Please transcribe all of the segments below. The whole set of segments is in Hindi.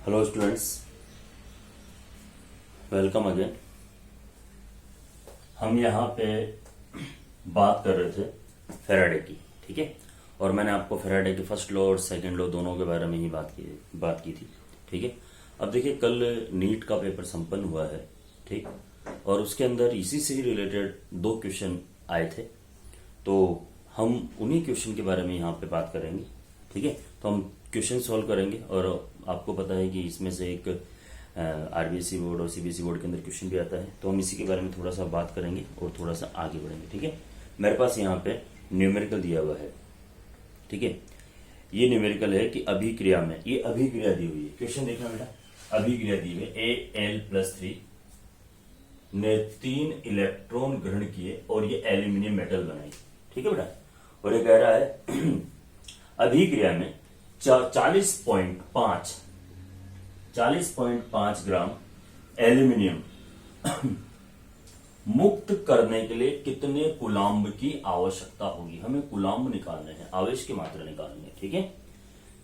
Hello students, welcome again. हम यहाँ पे बात कर रहे थे फैराडे की, ठीक है। और मैंने आपको फैराडे के फर्स्ट लॉ और सेकंड लॉ दोनों के बारे में ही बात की थी, ठीक है। अब देखिए, कल नीट का पेपर संपन्न हुआ है, ठीक। और उसके अंदर इसी से ही रिलेटेड 2 क्वेश्चन आए थे, तो हम उन्हीं क्वेश्चन के बारे में यहाँ पे बात करेंगे, ठीक है। तो हम क्वेश्चन सॉल्व करेंगे और आपको पता है कि इसमें से एक आरबीएसई बोर्ड और सीबीएसई बोर्ड के अंदर क्वेश्चन भी आता है, तो हम इसी के बारे में थोड़ा सा बात करेंगे और थोड़ा सा आगे बढ़ेंगे, ठीक है। मेरे पास यहाँ पे न्यूमेरिकल दिया हुआ है, ठीक है। ये न्यूमेरिकल है कि अभिक्रिया में, ये अभिक्रिया दी हुई है। क्वेश्चन देखना बेटा, अभिक्रिया दी हुई है Al+3 ने 3 इलेक्ट्रॉन ग्रहण किए और ये एल्यूमिनियम मेटल बनाई, ठीक है बेटा। और ये कह रहा है अभिक्रिया में 40.5 ग्राम एल्यूमिनियम मुक्त करने के लिए कितने कूलाम्ब की आवश्यकता होगी। हमें कूलाम्ब निकालने हैं, आवेश की मात्रा निकालनी है, ठीक है।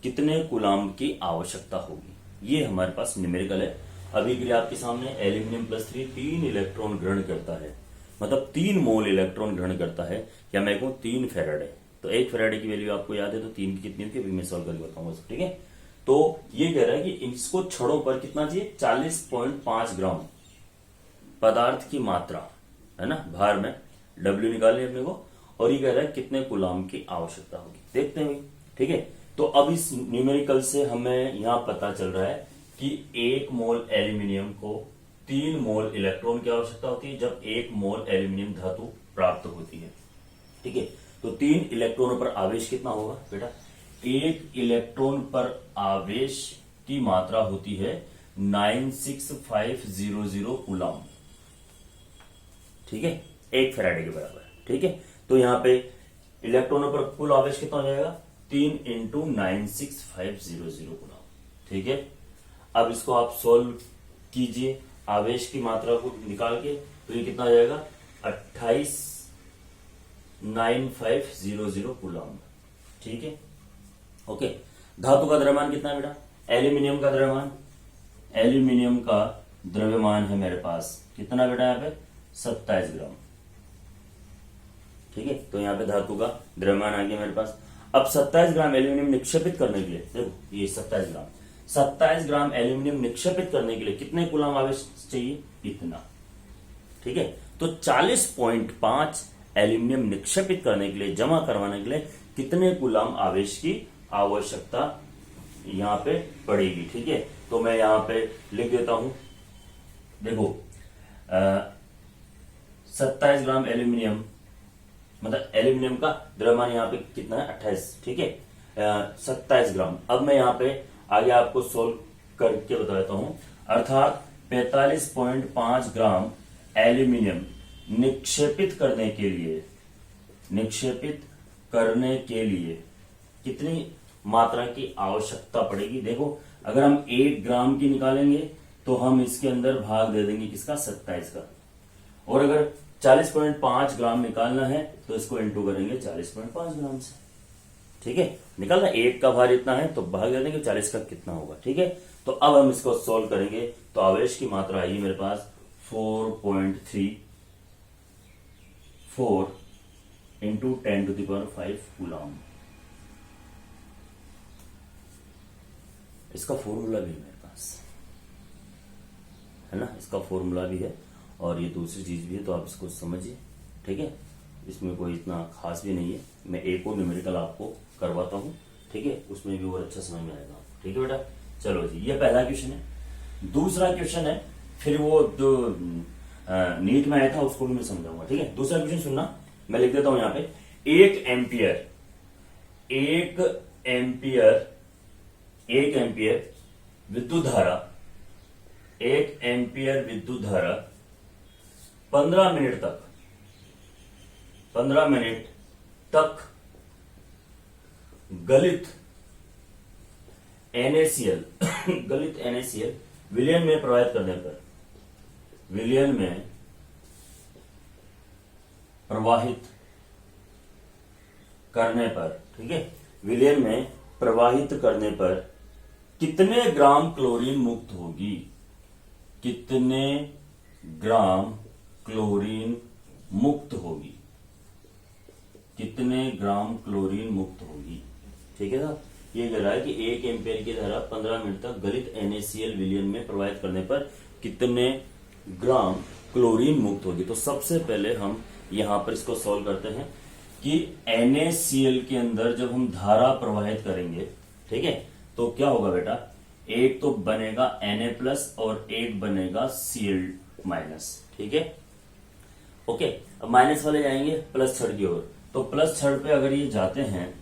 कितने कूलाम्ब की आवश्यकता होगी, ये हमारे पास न्यूमेरिकल है। अभिक्रिया आपके सामने, Al+3 3 इलेक्ट्रॉन ग्रहण करता है, मतलब 3 मोल इलेक्ट्रॉन ग्रहण करता है, या मैं कहूं 3 फैराडे। तो 1 फैराडे की वैल्यू आपको याद है, तो 3 की कितनी होती है अभी मैं सॉल्व करके बताऊंगा, ठीक है। तो ये कह रहा है कि इसको छड़ों पर कितना चाहिए, 40.5 ग्राम पदार्थ की मात्रा, है ना, भार में W निकालनी है अपने को। और ये कह रहा है कितने कूलाम्ब की आवश्यकता होगी, देखते हैं, ठीक है। तो अब इस न्यूमेरिकल से हमें यहां पता चल रहा है कि 1 मोल एल्यूमिनियम को 3 मोल इलेक्ट्रॉन की आवश्यकता होती है जब 1 मोल एल्यूमिनियम धातु प्राप्त होती है, ठीक है। तो 3 इलेक्ट्रॉनों पर आवेश कितना होगा बेटा, 1 इलेक्ट्रॉन पर आवेश की मात्रा होती है 96500 कूलाम्ब, ठीक है, 1 फैराडे के बराबर, ठीक है। तो यहां पे इलेक्ट्रॉनों पर कुल आवेश कितना हो जाएगा, 3 × 96500 कूलाम्ब, ठीक है। अब इसको आप सोल्व कीजिए आवेश की मात्रा को निकाल के, तो ये कितना आ जाएगा 289500 कूलाम्ब, ठीक है, ओके। धातु का द्रव्यमान कितना है बेटा, एल्यूमिनियम का द्रव्यमान, एल्यूमिनियम का द्रव्यमान है मेरे पास कितना बेटा, यहाँ पे 27 ग्राम, ठीक है। तो यहाँ पे धातु का द्रव्यमान आ गया मेरे पास। अब 27 ग्राम एल्यूमिनियम निक्षेपित करने के लिए, देखो ये 27 ग्राम एल्यूमिनियम निक्षेपित करने के लिए कितने कूलाम्ब आवेश चाहिए, इतना, ठीक है। तो 40.5 एल्यूमिनियम निक्षेपित करने के लिए, जमा करवाने के लिए कितने कूलाम्ब आवेश की आवश्यकता यहां पे पड़ेगी, ठीक है। तो मैं यहां पे लिख देता हूं, देखो 27 ग्राम एल्यूमिनियम, मतलब एल्यूमिनियम का द्रव्यमान यहां पे कितना है 28, ठीक है, 27 ग्राम। अब मैं यहां पे आगे आपको सोल्व करके बता देता हूं, अर्थात 45.5 ग्राम एल्यूमिनियम निक्षेपित करने के लिए कितनी मात्रा की आवश्यकता पड़ेगी। देखो, अगर हम 1 ग्राम की निकालेंगे तो हम इसके अंदर भाग दे देंगे किसका, 27 का। और अगर 40.5 ग्राम निकालना है तो इसको इंटू करेंगे 40.5 ग्राम से, ठीक है। निकालना 1 का भार इतना है तो भाग दे देंगे 40 का कितना होगा, ठीक है। तो अब हम इसको सॉल्व करेंगे, तो आवेश की मात्रा आएगी मेरे पास 4.34 × 10⁵ कूलाम्ब। इसका फॉर्मूला भी है मेरे पास, है ना, इसका फॉर्मूला भी है और ये दूसरी चीज भी है, तो आप इसको समझिए, ठीक है। इसमें कोई इतना खास भी नहीं है। मैं एक और न्यूमेरिकल आपको करवाता हूं, ठीक है, उसमें भी और अच्छा समझ में आएगा, ठीक है बेटा। चलो जी, ये पहला क्वेश्चन है। दूसरा क्वेश्चन है, फिर वो जो नीट में आया था उसको भी मैं समझाऊंगा, ठीक है। दूसरा क्वेश्चन सुनना, मैं लिख देता हूं यहां पे, 1 एम्पियर विद्युत धारा 15 मिनट तक गलित NaCl विलयन में प्रवाहित करने पर, ठीक है, विलयन में प्रवाहित करने पर कितने ग्राम क्लोरीन मुक्त होगी, कितने ग्राम क्लोरीन मुक्त होगी, कितने ग्राम क्लोरीन मुक्त होगी। ठीक है ना, ये कह रहा है कि 1 एम्पियर की धारा 15 मिनट तक गलित NaCl विलयन में प्रवाहित करने पर कितने ग्राम क्लोरीन मुक्त होगी। तो सबसे पहले हम यहां पर इसको सॉल्व करते हैं कि NaCl के अंदर जब हम धारा प्रवाहित करेंगे, ठीक है, तो क्या होगा बेटा, एक तो बनेगा Na+ और एक बनेगा Cl-। ठीक है, ओके। अब माइनस वाले जाएंगे प्लस छड़ की ओर, तो प्लस छड़ पे अगर ये जाते हैं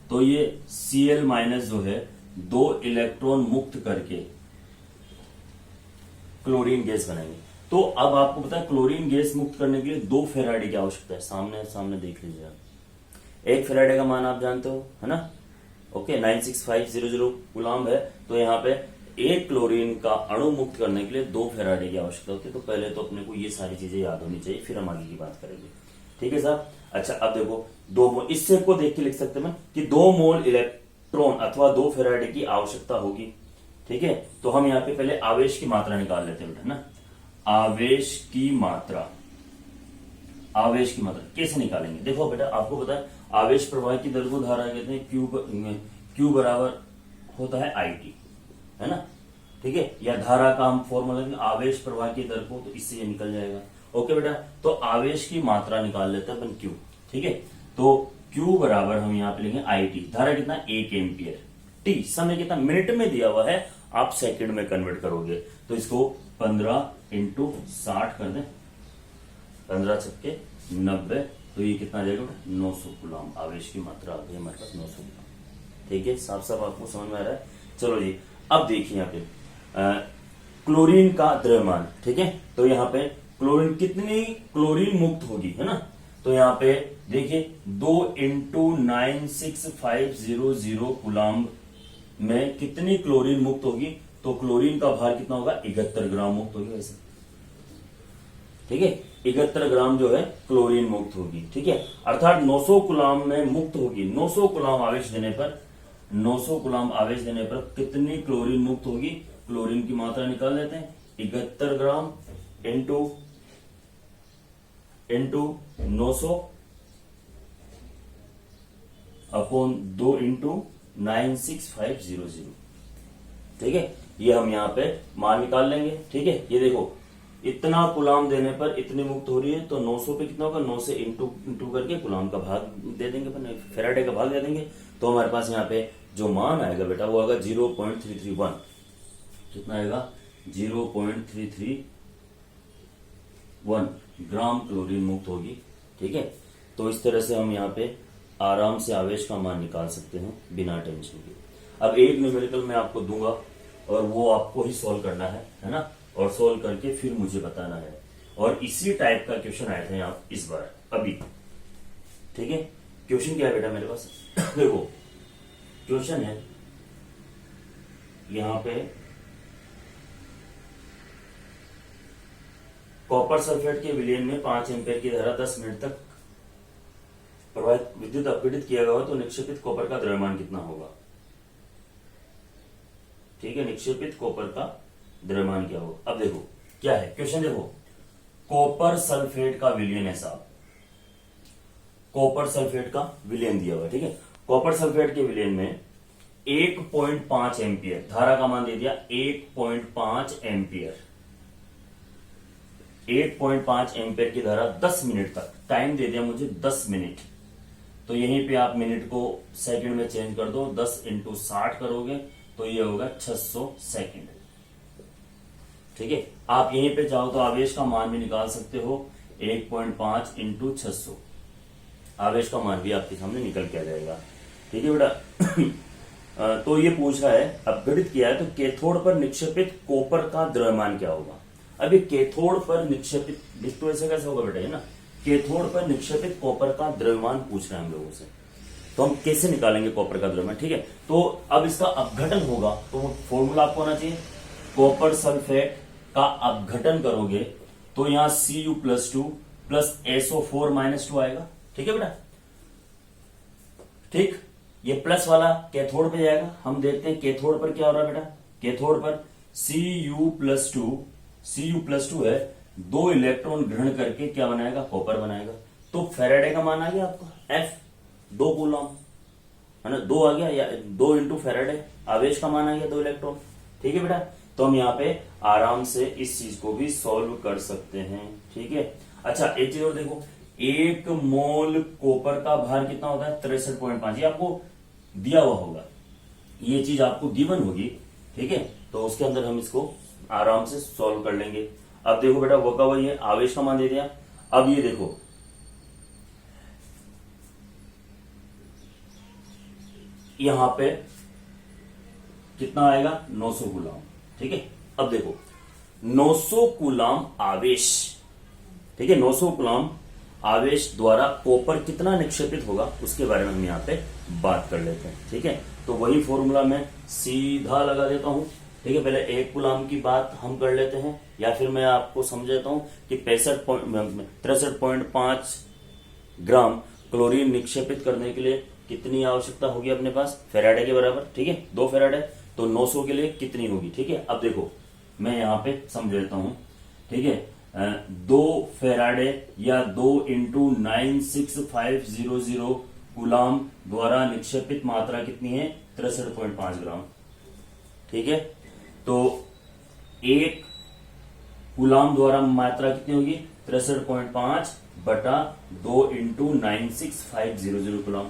तो ये Cl- जो है 2 इलेक्ट्रॉन मुक्त करके क्लोरीन गैस बनाएंगे। तो अब आपको पता है क्लोरीन गैस मुक्त करने के लिए 2 फेराडे की आवश्यकता है। सामने सामने देख लीजिए आप। 1 फेराडे का मान आप जानते हो, है ना, ओके, 96500 कूलम्ब है। तो यहाँ पे एक क्लोरीन का अणु मुक्त करने के लिए 2 फेराडे की आवश्यकता होती है। तो पहले तो अपने को ये सारी चीजें याद होनी चाहिए, फिर हम आगे की बात करेंगे। ठीक है साहब। अच्छा, अब देखो 2 मोल, इससे को देख के लिख सकते हैं कि 2 मोल इलेक्ट्रॉन अथवा 2 फेराडे की आवश्यकता होगी। ठीक है, तो हम यहाँ पे पहले आवेश की मात्रा निकाल लेते हैं बेटा ना। आवेश की मात्रा, आवेश की मात्रा कैसे निकालेंगे, देखो बेटा, आपको पता है आवेश प्रवाह की दर को धारा कहते हैं, क्यू बराबर होता है IT, है ना। ठीक है, या धारा का हम फॉर्मूला आवेश प्रवाह की दर को, तो इससे ये निकल जाएगा। ओके बेटा, तो आवेश की मात्रा निकाल लेते हैं अपन Q। ठीक है, तो Q बराबर हम यहाँ पे लेंगे IT, धारा कितना 1 एम्पियर, T समय कितना मिनट में दिया हुआ है, आप सेकंड में कन्वर्ट करोगे तो इसको 15 × 60 कर दें, 15 छक्के 90, तो ये कितना आ जाएगा, 900 कूलम्ब आवेश की मात्रा आ गई हमारे पास, 900 कूलम्ब। ठीक है, साफ साफ आपको समझ में आ रहा है। चलो जी, अब देखिए यहाँ पे क्लोरीन का द्रव्यमान। ठीक है, तो यहाँ पे क्लोरीन, कितनी क्लोरीन मुक्त होगी, है ना। तो यहाँ पे देखिए 2 × 96500 कूलम्ब में कितनी क्लोरीन मुक्त होगी, तो क्लोरीन का भार कितना होगा, 71 ग्राम मुक्त होगी वैसे। ठीक है, 71 ग्राम जो है क्लोरीन मुक्त होगी। ठीक है, अर्थात 900 कूलम्ब में मुक्त होगी। 900 कूलम्ब आवेश देने पर, 900 कूलम्ब आवेश देने पर कितनी क्लोरीन मुक्त होगी, क्लोरीन की मात्रा निकाल लेते हैं, 71 ग्राम इंटू 900 अपॉन 2 × 96500। ठीक है, ये हम यहाँ पे मान निकाल लेंगे। ठीक है, ये देखो इतना कूलम्ब देने पर इतनी मुक्त हो रही है, तो 900 पे कितना होगा, 9 से इंटू करके कूलम्ब का भाग दे देंगे, फेराडे का भाग दे देंगे। तो हमारे पास यहाँ पे जो मान आएगा बेटा वो आएगा 0.331। कितना आएगा, 0.331 ग्राम क्लोरीन मुक्त होगी। ठीक है, तो इस तरह से हम यहाँ पे आराम से आवेश का मान निकाल सकते हैं बिना टेंशन के। अब एक न्यूमेरिकल मैं आपको दूंगा और वो आपको ही सॉल्व करना है ना, और सॉल्व करके फिर मुझे बताना है। और इसी टाइप का क्वेश्चन आए थे आप इस बार अभी। ठीक है, क्वेश्चन क्या है बेटा मेरे पास देखो, क्वेश्चन है यहां पे कॉपर सल्फेट के विलयन में 5 एम्पियर की धारा 10 मिनट तक प्रवाहित विद्युत अपीड़ित किया गया हो, तो निक्षेपित कॉपर का द्रव्यमान कितना होगा। ठीक है, निक्षेपित कॉपर का द्रव्यमान क्या होगा। अब देखो क्या है क्वेश्चन, देखो कॉपर सल्फेट का विलयन है साहब, कॉपर सल्फेट का विलयन दिया हुआ। ठीक है, कॉपर सल्फेट के विलयन में 1.5 एम्पियर धारा का मान दे दिया, 1.5 एम्पियर, 1.5 एम्पियर की धारा 10 मिनट तक, टाइम दे दिया मुझे 10 मिनट। तो यहीं पे आप मिनट को सेकंड में चेंज कर दो, 10 × 60 करोगे तो ये होगा 600 सेकंड। ठीक है, आप यहीं पे चाहो तो आवेश का मान भी निकाल सकते हो, 1.5 × 600 आवेश का मान भी आपके सामने निकल के आ जाएगा। ठीक है बेटा तो ये पूछ रहा है, अपघटित किया है तो कैथोड पर निक्षेपित कॉपर का द्रव्यमान क्या होगा। अभी कैथोड पर निक्षेपित, तो ऐसा कैसे होगा बेटा, है ना, कैथोड पर निक्षेपित कॉपर का द्रव्यमान पूछ रहे हैं हम लोगों से, तो हम कैसे निकालेंगे कॉपर का द्रव्यमान। ठीक है, तो अब इसका अपघटन होगा, तो फॉर्मूला आपको होना चाहिए, कॉपर सल्फेट का अपघटन करोगे तो यहां Cu+2 प्लस SO4 - 2 आएगा। ठीक है बेटा, ठीक, ये प्लस वाला कैथोड पे जाएगा। हम देखते हैं कैथोड पर क्या हो रहा है बेटा। कैथोड पर Cu+2 है, 2 इलेक्ट्रॉन ग्रहण करके क्या बनाएगा, कॉपर बनाएगा। तो फैराडे का मान आ गया आपका F, 2 कूलम है ना, 2 आ गया, या 2 इंटू फैराडे आवेश का मान आ गया, 2 इलेक्ट्रॉन। ठीक है बेटा, तो हम यहाँ पे आराम से इस चीज को भी सॉल्व कर सकते हैं। ठीक है, अच्छा एक चीज और देखो, 1 मोल कॉपर का भार कितना होता है, 63.5। ये आपको दिया हुआ होगा, ये चीज आपको गिवन होगी। ठीक है, तो उसके अंदर हम इसको आराम से सॉल्व कर लेंगे। अब देखो बेटा, वो का वही है, आवेश का मान दे दिया। अब ये देखो, यहां पे कितना आएगा, 900 कूलम। ठीक है, अब देखो 900 कूलम आवेश, ठीक है, 900 कूलम आवेश द्वारा कॉपर कितना निक्षेपित होगा, उसके बारे में हम यहाँ पे बात कर लेते हैं। ठीक है, तो वही फॉर्मूला मैं सीधा लगा देता हूं। ठीक है, पहले 1 कूलम की बात हम कर लेते हैं, या फिर मैं आपको समझाता हूं कि 63.5 ग्राम क्लोरीन निक्षेपित करने के लिए कितनी आवश्यकता होगी अपने पास, फेराडे के बराबर। ठीक है, 2 फेराडे, तो 900 के लिए कितनी होगी। ठीक है, अब देखो मैं यहाँ पे समझाता हूं। ठीक है, 2 फेराडे या 2 इंटू 96500 कूलम द्वारा निक्षेपित मात्रा कितनी है, 63.5 ग्राम। ठीक है, तो 1 कूलम द्वारा मात्रा कितनी होगी, 63.5 बटा 2 इंटू 96500 कूलम।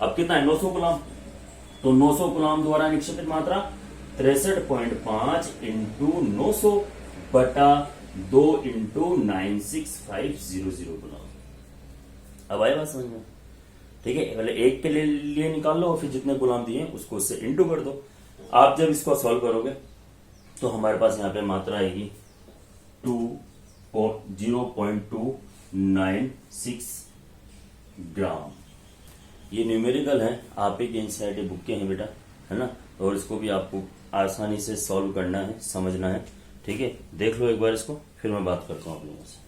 अब कितना है, 900 कूलम, तो 900 कूलम द्वारा निक्षेपित मात्रा 63.5 इंटू 900 बटा 2 इंटू 96500 कूलम। अब आए बात समझ में। ठीक है, पहले 1 के लिए निकाल लो और फिर जितने कूलम दिए उसको उससे इंटू कर दो। आप जब इसको सॉल्व करोगे तो हमारे पास यहाँ पे मात्रा आएगी 0.296 ग्राम। ये न्यूमेरिकल है, आप ही की एनसीईआरटी बुक के हैं बेटा, है ना, और इसको भी आपको आसानी से सॉल्व करना है, समझना है। ठीक है, देख लो एक बार इसको, फिर मैं बात करता हूं आप लोगों से।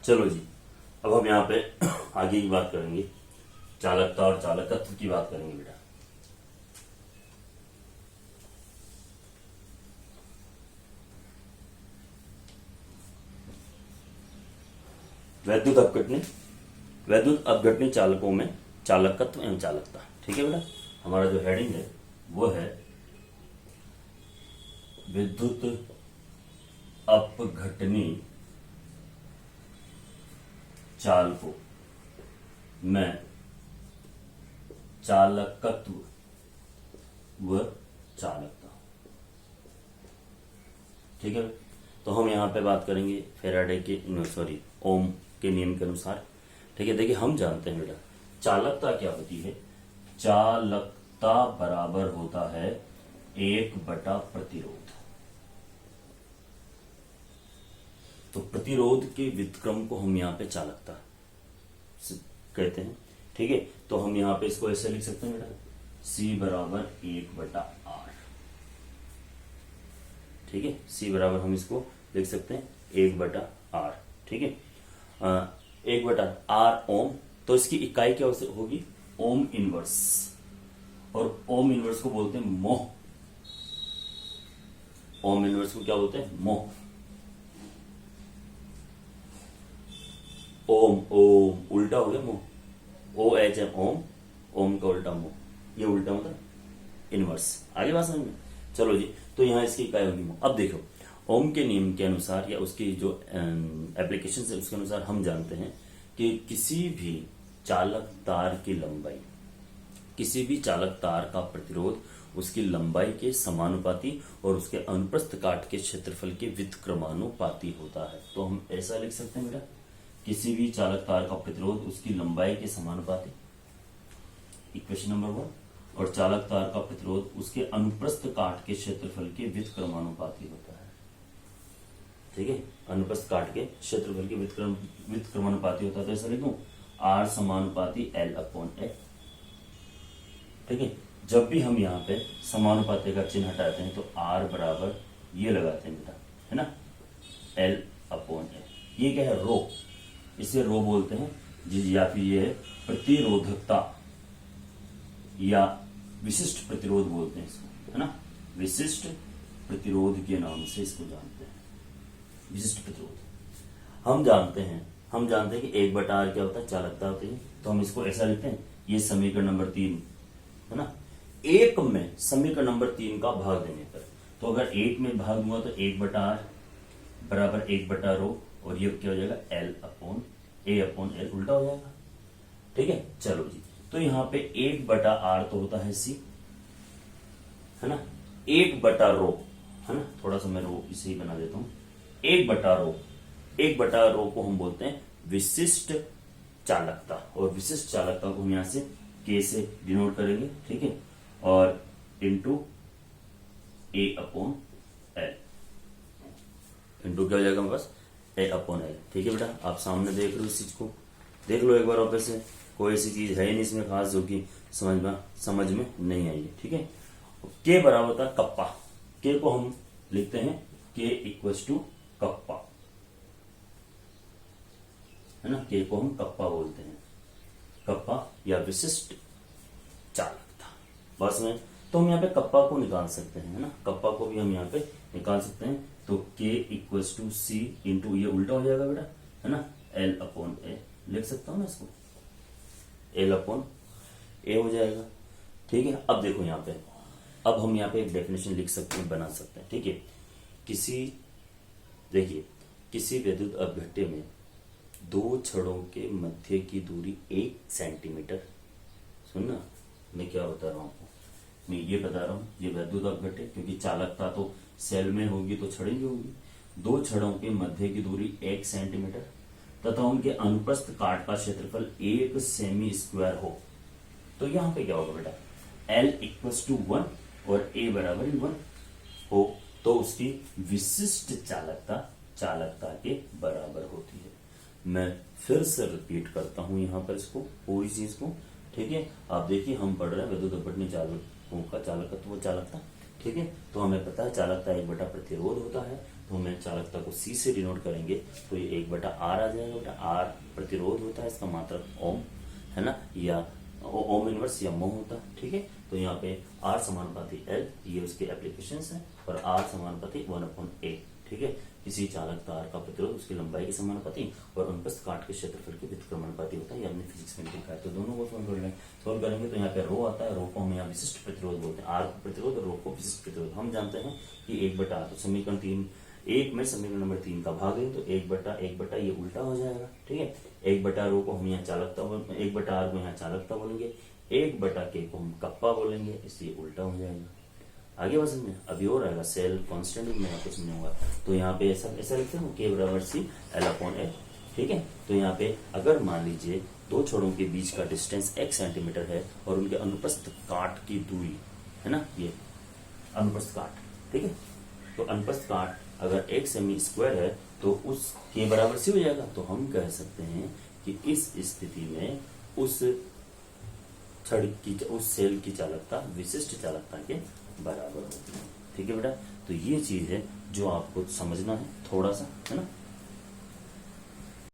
चलो जी, अब हम यहाँ पे आगे की बात करेंगे, चालकता और चालकत्व की बात करेंगे बेटा। वैद्युत अपघटनी चालकों में चालकत्व एवं चालकता। ठीक है बेटा, हमारा जो हेडिंग है वो है विद्युत अपघटनी चालकों में चालकत्व व चालकता। ठीक है, तो हम यहां पे बात करेंगे फेराडे के ओम के नियम के अनुसार। ठीक है, देखिए हम जानते हैं बेटा, चालकता क्या होती है, चालकता बराबर होता है 1 बटा प्रतिरोध। तो प्रतिरोध के व्युत्क्रम को हम यहाँ पे चालकता कहते हैं। ठीक है, तो हम यहाँ पे इसको ऐसे लिख सकते हैं बेटा, C बराबर 1 बटा R। ठीक है, C बराबर हम इसको लिख सकते हैं 1 बटा R। ठीक है, 1 बटा R ओम, तो इसकी इकाई क्या होगी, ओम इनवर्स, और ओम इनवर्स को बोलते हैं मोह। ओम इनवर्स को क्या बोलते हैं, मोह। ओम ओम उल्टा हो गया मोह, OH ओम, ओम का उल्टा मोह, ये उल्टा मतलब इनवर्स। आगे बात समझ में। चलो जी, तो यहां इसकी इकाई होगी मोह। अब देखो, ओम के नियम के अनुसार या उसकी जो एप्लीकेशन है उसके अनुसार हम जानते हैं कि किसी भी चालक तार की लंबाई, किसी भी चालक तार का प्रतिरोध उसकी लंबाई के समानुपाती और उसके अनुप्रस्थ काट के क्षेत्रफल के व्युत्क्रमानुपाती होता है। तो हम ऐसा लिख सकते हैं बेटा, किसी भी चालक तार का प्रतिरोध उसकी लंबाई के समानुपाती, इक्वेशन नंबर 1, और चालक तार का प्रतिरोध उसके अनुप्रस्थ काट के क्षेत्रफल के व्युत्क्रमानुपाती होता है। ठीक है, अनुप्रस्थ काट के क्षेत्रफल के व्युत्क्रमानुपाती होता है। तो ऐसा लिखूं, R समानुपाती L/A। ठीक है, जब भी हम यहाँ पे समानुपाती का चिन्ह हटाते हैं तो R बराबर ये लगाते हैं बेटा, है ना, L/A। ये क्या है, रो, इसे रो बोलते हैं जी, या फिर ये है प्रतिरोधकता या विशिष्ट प्रतिरोध बोलते हैं इसको, है ना, विशिष्ट प्रतिरोध के नाम से इसको जानते हैं, विशिष्ट प्रतिरोध। हम जानते हैं कि 1/R क्या होता है, चालकता होती है। तो हम इसको ऐसा लिखते हैं, ये समीकरण नंबर 3 है ना। एक में समीकरण नंबर 3 का भाग देने पर, तो अगर 1 में भाग दूंगा तो 1/R बराबर 1/ρ, और ये क्या हो जाएगा, A/L, उल्टा हो जाएगा। ठीक है, चलो जी, तो यहाँ पे 1/R तो होता है C, है ना, 1/ρ, है ना, थोड़ा सा मैं रो इसे ही बना देता हूं, 1/ρ को हम बोलते हैं विशिष्ट चालकता, और विशिष्ट चालकता को हम यहां से K से डिनोट करेंगे। ठीक है, और इंटू A/L, इंटू क्या हो जाएगा हमारे पास, A/L। ठीक है बेटा, आप सामने देख रहे हो, इस चीज को देख लो एक बार वापस से, कोई ऐसी चीज है नहीं इसमें खास जो कि समझ में नहीं आई है। ठीक है, K बराबर होता है कप्पा, K को हम लिखते हैं K इक्वल्स टू कप्पा, है ना, K को हम कप्पा बोलते हैं, कप्पा या विशिष्ट चालकता। बस में तो हम यहाँ पे कप्पा को निकाल सकते हैं, है ना, कप्पा को भी हम यहाँ पे निकाल सकते हैं। तो K equals to C into, ये उल्टा हो जाएगा बेटा, है ना, L/A लिख सकता हूं ना इसको, L/A हो जाएगा। ठीक है, अब देखो यहाँ पे, अब हम यहाँ पे एक डेफिनेशन लिख सकते हैं, बना सकते हैं। ठीक है, देखिए किसी विद्युत अपघट्य में दो छड़ों के मध्य की दूरी 1 सेंटीमीटर, सुनना मैं क्या बता रहा हूं आपको, मैं ये बता रहा हूं, ये विद्युत अपघट्य, क्योंकि चालकता तो सेल में होगी तो छड़ें भी होगी। दो छड़ों के मध्य की दूरी 1 सेंटीमीटर तथा उनके अनुप्रस्थ काट का क्षेत्रफल 1 सेमी स्क्वायर हो, तो यहां पे क्या होगा बेटा, L इक्वल्स टू 1 और A बराबर 1 हो, तो उसकी विशिष्ट चालकता के बराबर होती है। मैं फिर से रिपीट करता हूं यहां पर इसको, पूरी चीज को। ठीक है, आप देखिए हम पढ़ रहे हैं विद्युत अपघटन चालकों का चालकता। ठीक है, तो हमें पता है चालकता 1/, प्रतिरोध होता है, तो हमें चालकता को C से डिनोट करेंगे, तो ये 1/R आ जाएगा बेटा। R प्रतिरोध होता है, इसका मात्रक ओम, है ना, या ओम इनवर्स या मोह होता है। ठीक है, तो यहाँ पे R समानुपाती L, ये उसके एप्लीकेशंस हैं, और R समानुपाती 1/A। ठीक है, किसी चालक तार का प्रतिरोध उसकी लंबाई के समानुपाती और अनुप्रस्थ काट के क्षेत्रफल के व्युत्क्रमानुपाती होता है, ये हमने फिजिक्स में लिखा है। तो दोनों को सोल्व करेंगे तो यहाँ पे रो आता है, रो को हम यहाँ विशिष्ट प्रतिरोध बोलते हैं, R को प्रतिरोध और रो को विशिष्ट प्रतिरोध। हम जानते हैं कि 1/R, तो समीकरण 3 1 में समीकरण नंबर 3 का भाग है, तो 1/1 ये उल्टा हो जाएगा। ठीक है, 1/रो को हम यहाँ चालकता, 1/R को यहाँ चालकता बोलेंगे, 1/K को हम कप्पा बोलेंगे, इसलिए उल्टा हो जाएगा। आगे बस में अभी और आएगा, सेल कांस्टेंट में कुछ नहीं होगा। तो यहाँ पे ऐसा लिखते हैं K बराबर C L/A। ठीक है, तो यहाँ पे अगर मान लीजिए दो छोरों के बीच का डिस्टेंस 1 सेंटीमीटर है और उनके अनुप्रस्थ काट की दूरी, है ना, ये अनुप्रस्थ काट, ठीक है, तो अनुप्रस्थ काट अगर 1 सेमी स्क्वायर है तो उस K बराबर C हो जाएगा। तो हम कह सकते हैं कि इस स्थिति में उस सेल की चालकता विशिष्ट चालकता के बराबर होती है। ठीक है बेटा, तो ये चीज है जो आपको समझना है थोड़ा सा, है ना।